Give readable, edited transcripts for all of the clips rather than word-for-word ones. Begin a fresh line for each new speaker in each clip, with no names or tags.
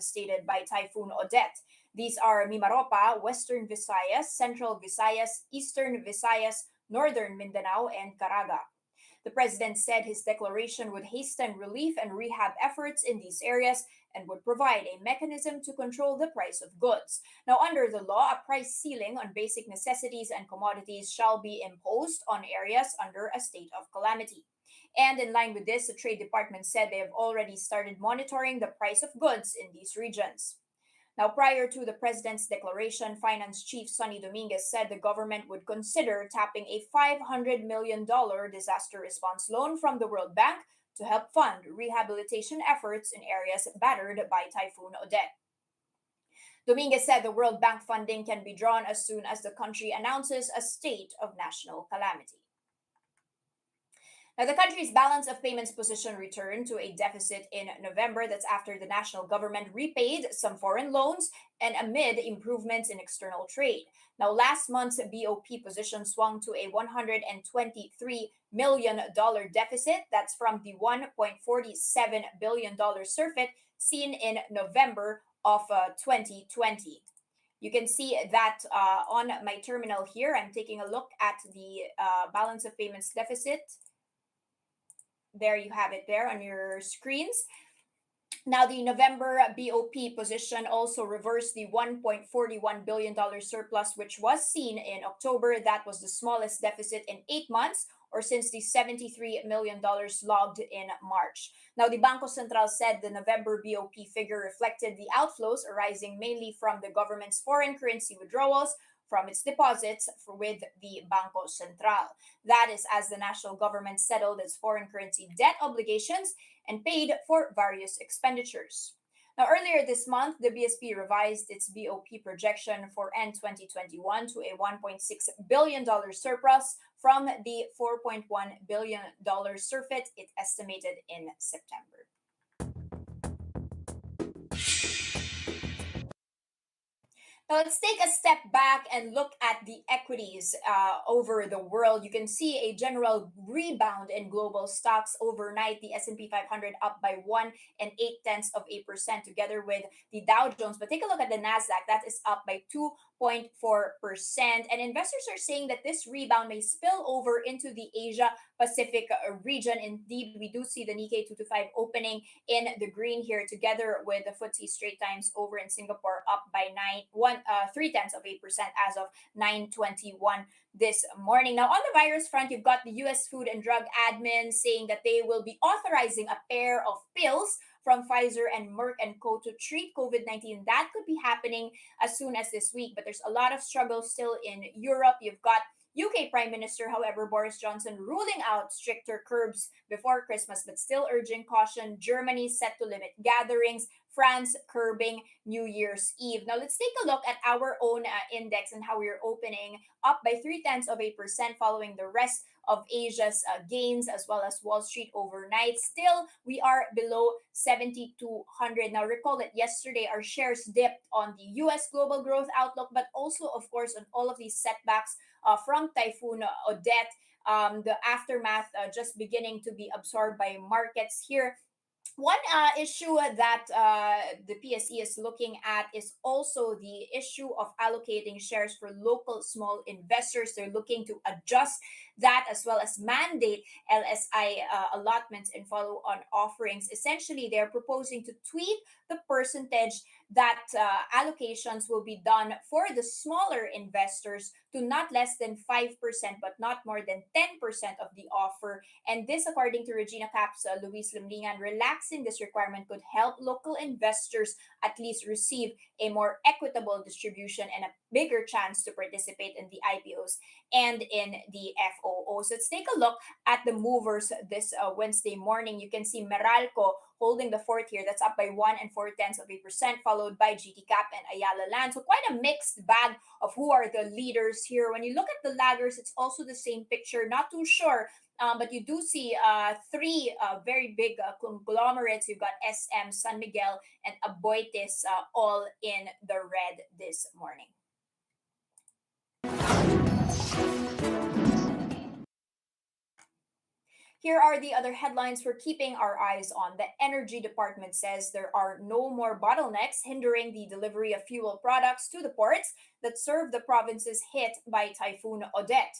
devastated by Typhoon Odette. These are Mimaropa, Western Visayas, Central Visayas, Eastern Visayas, Northern Mindanao, and Caraga. The president said his declaration would hasten relief and rehab efforts in these areas and would provide a mechanism to control the price of goods. Now, under the law, a price ceiling on basic necessities and commodities shall be imposed on areas under a state of calamity. And in line with this, the Trade Department said they have already started monitoring the price of goods in these regions. Now, prior to the president's declaration, Finance Chief Sonny Dominguez said the government would consider tapping a $500 million disaster response loan from the World Bank to help fund rehabilitation efforts in areas battered by Typhoon Odette. Dominguez said the World Bank funding can be drawn as soon as the country announces a state of national calamity. Now, the country's balance of payments position returned to a deficit in November. That's after the national government repaid some foreign loans and amid improvements in external trade. Now, last month's BOP position swung to a $123 million deficit. That's from the $1.47 billion surfeit seen in November of 2020. You can see that on my terminal here. I'm taking a look at the balance of payments deficit. There you have it there on your screens. Now, the November BOP position also reversed the $1.41 billion surplus, which was seen in October. That was the smallest deficit in 8 months, or since the $73 million logged in March. Now, the Bangko Sentral said the November BOP figure reflected the outflows arising mainly from the government's foreign currency withdrawals from its deposits with the Bangko Sentral. That is as the national government settled its foreign currency debt obligations and paid for various expenditures. Now, earlier this month, the BSP revised its BOP projection for end 2021 to a $1.6 billion surplus from the $4.1 billion surfeit it estimated in September. Now, let's take a step back and look at the equities over the world. You can see a general rebound in global stocks overnight. The S&P 500 up by 1.8%, together with the Dow Jones. But take a look at the Nasdaq. That is up by 2.4%. And investors are saying that this rebound may spill over into the Asia Pacific region. Indeed, we do see the Nikkei 225 opening in the green here, together with the FTSE Straits Times over in Singapore up by 0.3% as of 9:21 this morning. Now, on the virus front, you've got the U.S. Food and Drug Admin saying that they will be authorizing a pair of pills from Pfizer and Merck & Co. to treat COVID-19. That could be happening as soon as this week, but there's a lot of struggle still in Europe. You've got UK Prime Minister, however, Boris Johnson, ruling out stricter curbs before Christmas, but still urging caution. Germany set to limit gatherings. France curbing New Year's Eve. Now, let's take a look at our own index and how we're opening, up by 0.3%, following the rest of Asia's gains, as well as Wall Street overnight. Still, we are below 7,200. Now, recall that yesterday our shares dipped on the U.S. global growth outlook, but also, of course, on all of these setbacks from Typhoon Odette. The aftermath just beginning to be absorbed by markets here. One issue that the PSE is looking at is also the issue of allocating shares for local small investors. They're looking to adjust that, as well as mandate LSI allotments and follow-on offerings. Essentially, they're proposing to tweak the percentage that allocations will be done for the smaller investors to not less than 5%, but not more than 10% of the offer. And this, according to Regina Cap's Luis Limlingan, relaxing this requirement could help local investors at least receive a more equitable distribution and a bigger chance to participate in the IPOs and in the FOOs. Let's take a look at the movers this Wednesday morning. You can see Meralco holding the fourth here. That's up by 1 4/10%, followed by GT Cap and Ayala Land. So quite a mixed bag of who are the leaders here. When you look at the laggers, it's also the same picture. Not too sure, but you do see three very big conglomerates. You've got SM, San Miguel, and Aboitiz all in the red this morning. Here are the other headlines we're keeping our eyes on. The Energy Department says there are no more bottlenecks hindering the delivery of fuel products to the ports that serve the provinces hit by Typhoon Odette.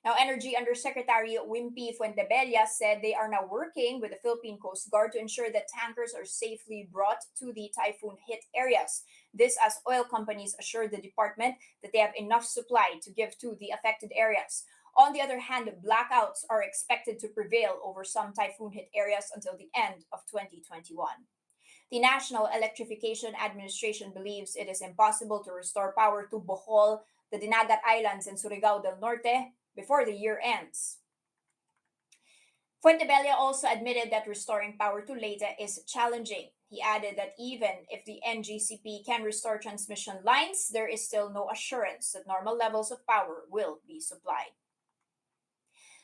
Now, Energy Undersecretary Wimpy Fuentebella said they are now working with the Philippine Coast Guard to ensure that tankers are safely brought to the typhoon hit areas. This as oil companies assure the department that they have enough supply to give to the affected areas. On the other hand, blackouts are expected to prevail over some typhoon hit areas until the end of 2021. The National Electrification Administration believes it is impossible to restore power to Bohol, the Dinagat Islands, and Surigao del Norte before the year ends. Fuentebella also admitted that restoring power to Leyte is challenging. He added that even if the NGCP can restore transmission lines, there is still no assurance that normal levels of power will be supplied.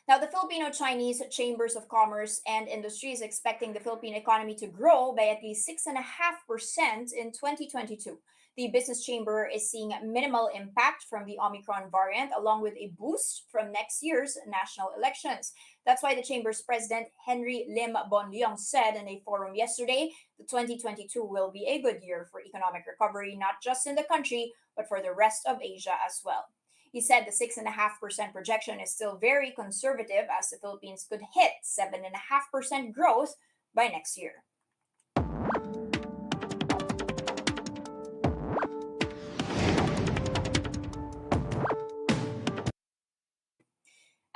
Now, the Filipino Chinese Chambers of Commerce and Industry is expecting the Philippine economy to grow by at least 6.5% in 2022. The business chamber is seeing minimal impact from the Omicron variant, along with a boost from next year's national elections. That's why the chamber's president, Henry Lim Bonliong, said in a forum yesterday that 2022 will be a good year for economic recovery, not just in the country, but for the rest of Asia as well. He said the 6.5% projection is still very conservative, as the Philippines could hit 7.5% growth by next year.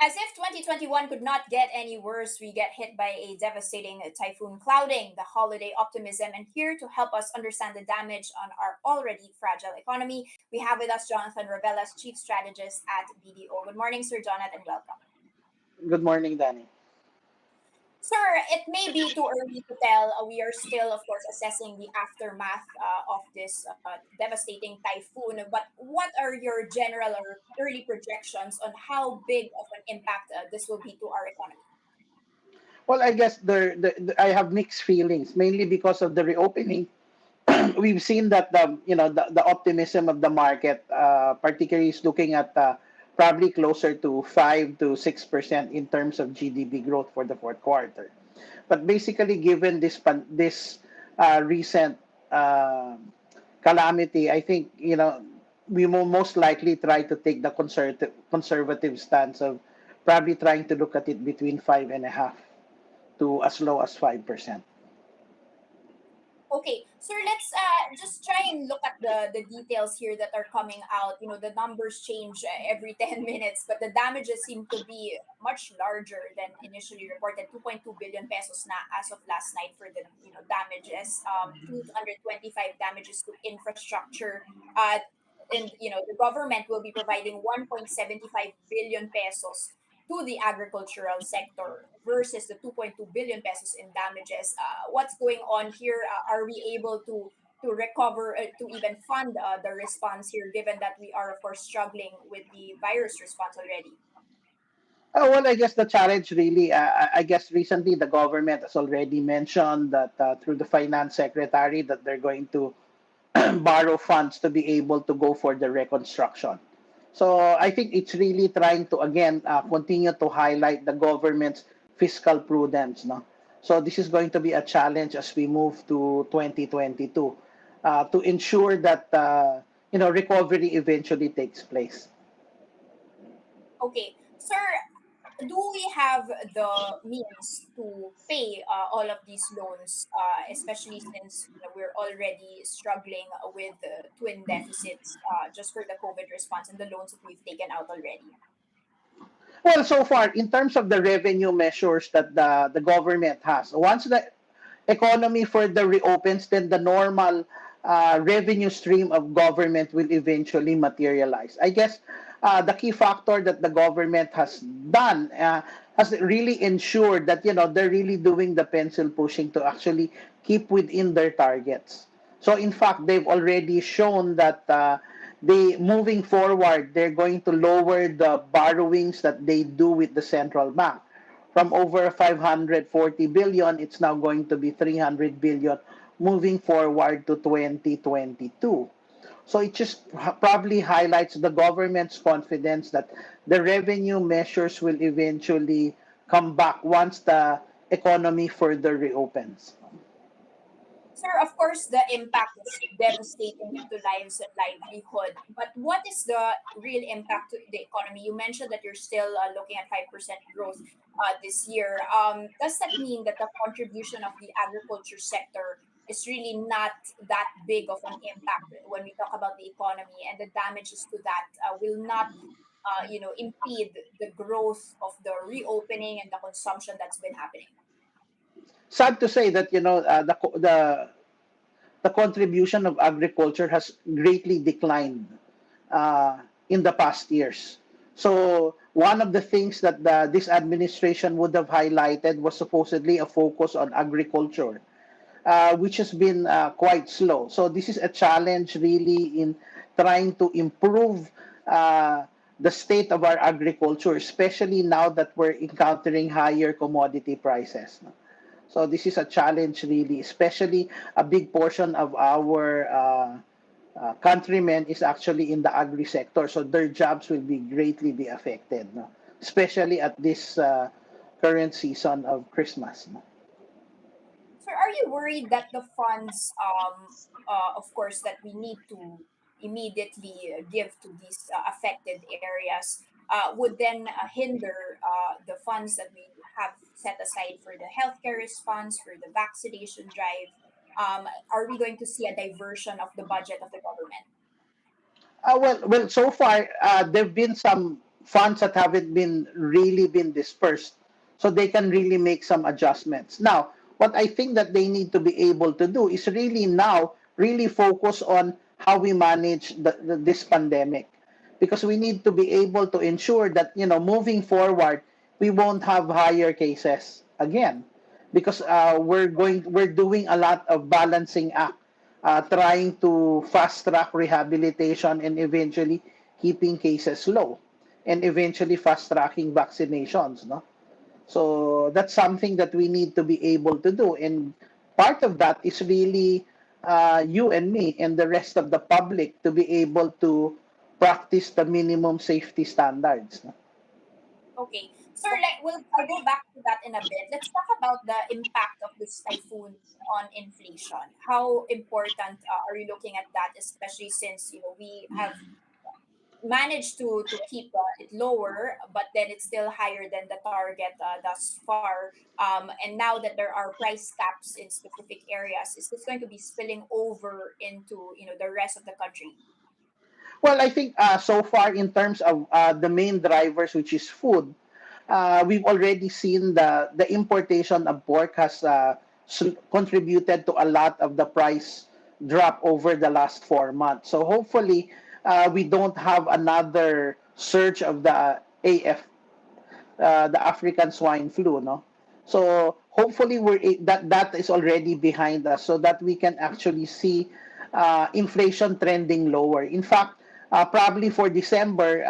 As if 2021 could not get any worse, we get hit by a devastating typhoon, clouding the holiday optimism. And here to help us understand the damage on our already fragile economy, we have with us Jonathan Ravelas, Chief Strategist at BDO. Good morning, Sir Jonathan. Welcome.
Good morning, Danny.
Sir, it may be too early to tell. We are still, of course, assessing the aftermath of this devastating typhoon. But what are your general or early projections on how big of an impact this will be to our economy?
Well, I guess I have mixed feelings, mainly because of the reopening. We've seen that the optimism of the market, particularly is looking at probably closer to 5 to 6% in terms of GDP growth for the fourth quarter. But basically, given this recent uh, calamity, I think we will most likely try to take the conservative stance of probably trying to look at it between 5.5 to as low as 5%.
Okay, sir, let's just try and look at the details here that are coming out. You know, the numbers change every 10 minutes, but the damages seem to be much larger than initially reported. 2.2 billion pesos na as of last night for the, damages. 225 damages to infrastructure. And, the government will be providing 1.75 billion pesos to the agricultural sector versus the 2.2 billion pesos in damages. What's going on here? Are we able to recover, to even fund the response here, given that we are, of course, struggling with the virus response already?
Oh, well, I guess the challenge really, I guess recently the government has already mentioned that through the finance secretary that they're going to borrow funds to be able to go for the reconstruction. So I think it's really trying to again continue to highlight the government's fiscal prudence. No, so this is going to be a challenge as we move to 2022 to ensure that recovery eventually takes place.
Okay, sir, do we have the means to pay all of these loans, especially since we're already struggling with the twin deficits just for the COVID response and the loans that we've taken out already?
Well, so far, in terms of the revenue measures that the government has, once the economy further reopens, then the normal revenue stream of government will eventually materialize. I guess the key factor that the government has done has really ensured that they're really doing the pencil pushing to actually keep within their targets. So in fact, they've already shown that they moving forward, they're going to lower the borrowings that they do with the central bank from over 540 billion, it's now going to be 300 billion moving forward to 2022. So it just probably highlights the government's confidence that the revenue measures will eventually come back once the economy further reopens.
Sir, of course, the impact is devastating to lives and livelihood. But what is the real impact to the economy? You mentioned that you're still looking at 5% growth this year. Does that mean that the contribution of the agriculture sector is really not that big of an impact when we talk about the economy, and the damages to that will not, impede the growth of the reopening and the consumption that's been happening?
Sad to say that the contribution of agriculture has greatly declined in the past years. So one of the things that this administration would have highlighted was supposedly a focus on agriculture, which has been quite slow. So this is a challenge really in trying to improve uh, the state of our agriculture, especially now that we're encountering higher commodity prices. So this is a challenge really, especially a big portion of our countrymen is actually in the agri sector. So their jobs will be greatly be affected, no? Especially at this current season of Christmas. No?
So are you worried that the funds, of course, that we need to immediately give to these affected areas would then hinder the funds that we have set aside for the healthcare response, for the vaccination drive? Are we going to see a diversion of the budget of the government?
Well, so far there've been some funds that haven't been really been dispersed, so they can really make some adjustments. Now, what I think that they need to be able to do is really now really focus on how we manage this pandemic, because we need to be able to ensure that moving forward we won't have higher cases again, because we're doing a lot of balancing act, trying to fast track rehabilitation and eventually keeping cases low, and eventually fast tracking vaccinations, no? So that's something that we need to be able to do, and part of that is really you and me and the rest of the public to be able to practice the minimum safety standards, no?
Okay. Sir, I'll go back to that in a bit. Let's talk about the impact of this typhoon on inflation. How important are you looking at that, especially since we have managed to keep it lower, but then it's still higher than the target thus far. And now that there are price caps in specific areas, is this going to be spilling over into the rest of the country?
Well, I think so far in terms of the main drivers, which is food, we've already seen the importation of pork has contributed to a lot of the price drop over the last 4 months. So hopefully, we don't have another surge of the the African swine flu, no? So hopefully that is already behind us, so that we can actually see inflation trending lower. In fact, probably for December,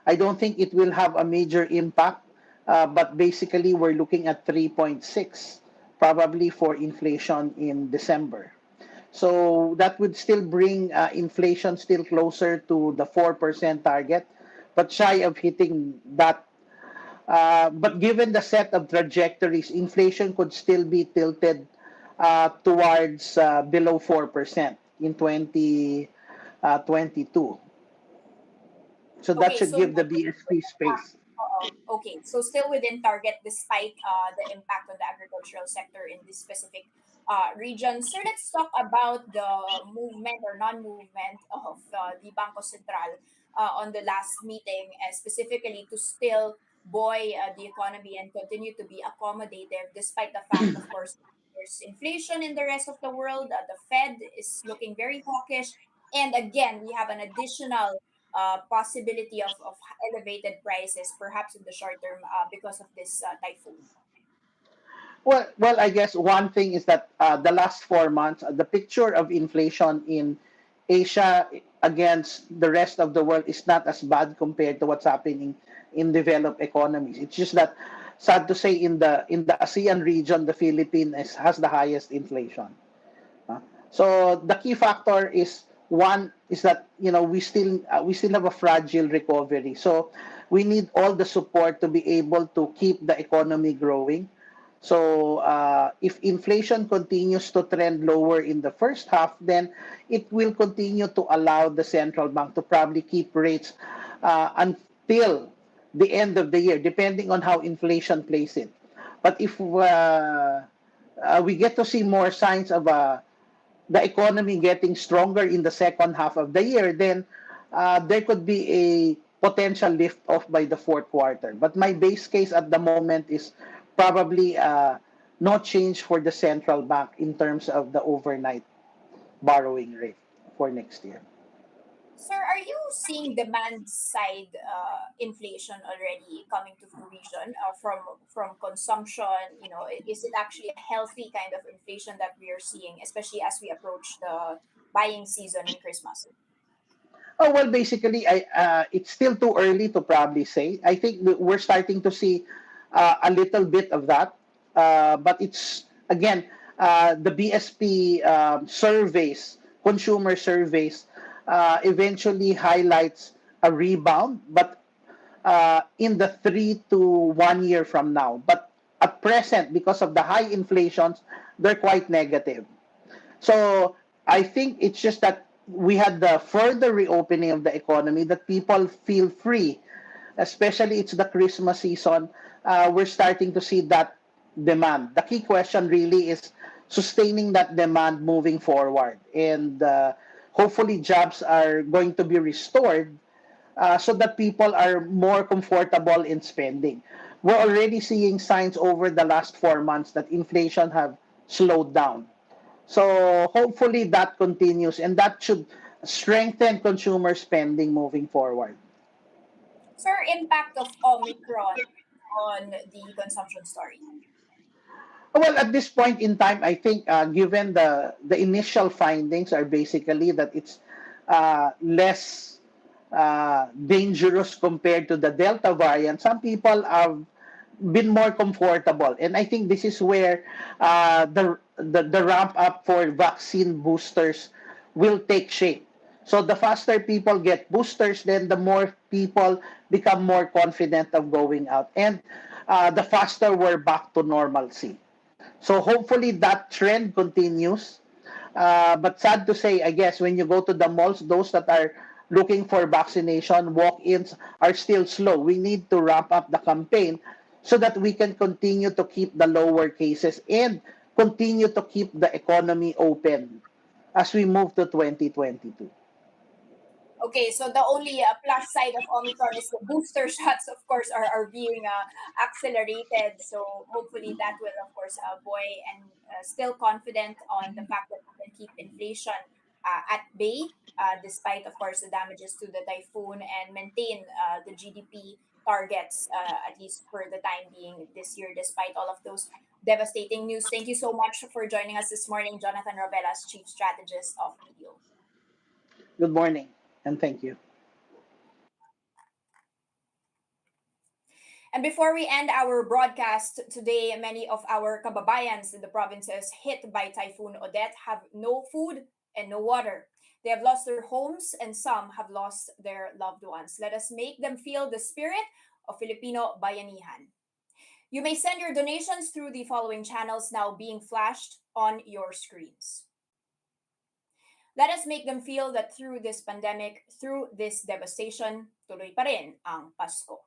I don't think it will have a major impact, but basically we're looking at 3.6 probably for inflation in December. So that would still bring inflation still closer to the 4% target, but shy of hitting that. But given the set of trajectories, inflation could still be tilted towards below 4% in 2022. So that
Okay,
should
so
give the
not
BSP space.
okay, so still within target despite the impact on the agricultural sector in this specific region. So let's talk about the movement or non-movement of the Banco Central on the last meeting, specifically to still buoy the economy and continue to be accommodative, despite the fact, of course, there's inflation in the rest of the world. The Fed is looking very hawkish. And again, we have an additional possibility of elevated prices, perhaps in the short term, because of this typhoon.
Well, I guess one thing is that the last 4 months, the picture of inflation in Asia against the rest of the world is not as bad compared to what's happening in developed economies. It's just that, sad to say, in the ASEAN region, the Philippines has the highest inflation. So the key factor is one is that we still have a fragile recovery. So we need all the support to be able to keep the economy growing. So if inflation continues to trend lower in the first half, then it will continue to allow the central bank to probably keep rates until the end of the year, depending on how inflation plays it. But if we get to see more signs of the economy getting stronger in the second half of the year, then there could be a potential lift off by the fourth quarter. But my base case at the moment is probably no change for the central bank in terms of the overnight borrowing rate for next year.
Sir, are you seeing demand side inflation already coming to fruition from consumption? Is it actually a healthy kind of inflation that we are seeing, especially as we approach the buying season in Christmas?
Oh well, basically, it's still too early to probably say. I think we're starting to see a little bit of that, but it's again the BSP surveys, consumer surveys, eventually highlights a rebound, but in the 3 to 1 year from now. But at present, because of the high inflations, they're quite negative. So I think it's just that we had the further reopening of the economy that people feel free, especially it's the Christmas season. We're starting to see that demand. The key question really is sustaining that demand moving forward. And hopefully jobs are going to be restored so that people are more comfortable in spending. We're already seeing signs over the last 4 months that inflation have slowed down. So hopefully that continues and that should strengthen consumer spending moving forward.
Sir, impact of Omicron on the consumption story.
Well, at this point in time, I think given the initial findings are basically that it's less dangerous compared to the Delta variant, some people have been more comfortable. And I think this is where the ramp up for vaccine boosters will take shape. So the faster people get boosters, then the more people become more confident of going out. And the faster we're back to normalcy. So hopefully that trend continues. But sad to say, I guess, when you go to the malls, those that are looking for vaccination, walk-ins are still slow. We need to ramp up the campaign so that we can continue to keep the lower cases and continue to keep the economy open as we move to 2022.
Okay, so the only plus side of Omicron is the booster shots, of course, are being accelerated. So hopefully that will, of course, buoy and still confident on the fact that we can keep inflation at bay, despite, of course, the damages to the typhoon and maintain the GDP targets, at least for the time being this year, despite all of those devastating news. Thank you so much for joining us this morning, Jonathan Ravelas, Chief Strategist of BDO.
Good morning and thank you.
And before we end our broadcast today, many of our kababayans in the provinces hit by Typhoon Odette have no food and no water. They have lost their homes and some have lost their loved ones. Let us make them feel the spirit of Filipino bayanihan. You may send your donations through the following channels now being flashed on your screens. Let us make them feel that through this pandemic, through this devastation, tuloy pa rin ang Pasko.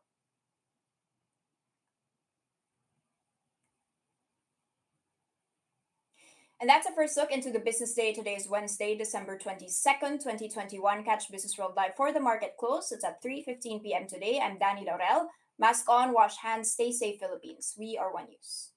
And that's a first look into the business day. Today is Wednesday, December 22nd, 2021. Catch Business World Live for the market close. It's at 3:15 p.m. today. I'm Danie Laurel. Mask on, wash hands, stay safe, Philippines. We are One News.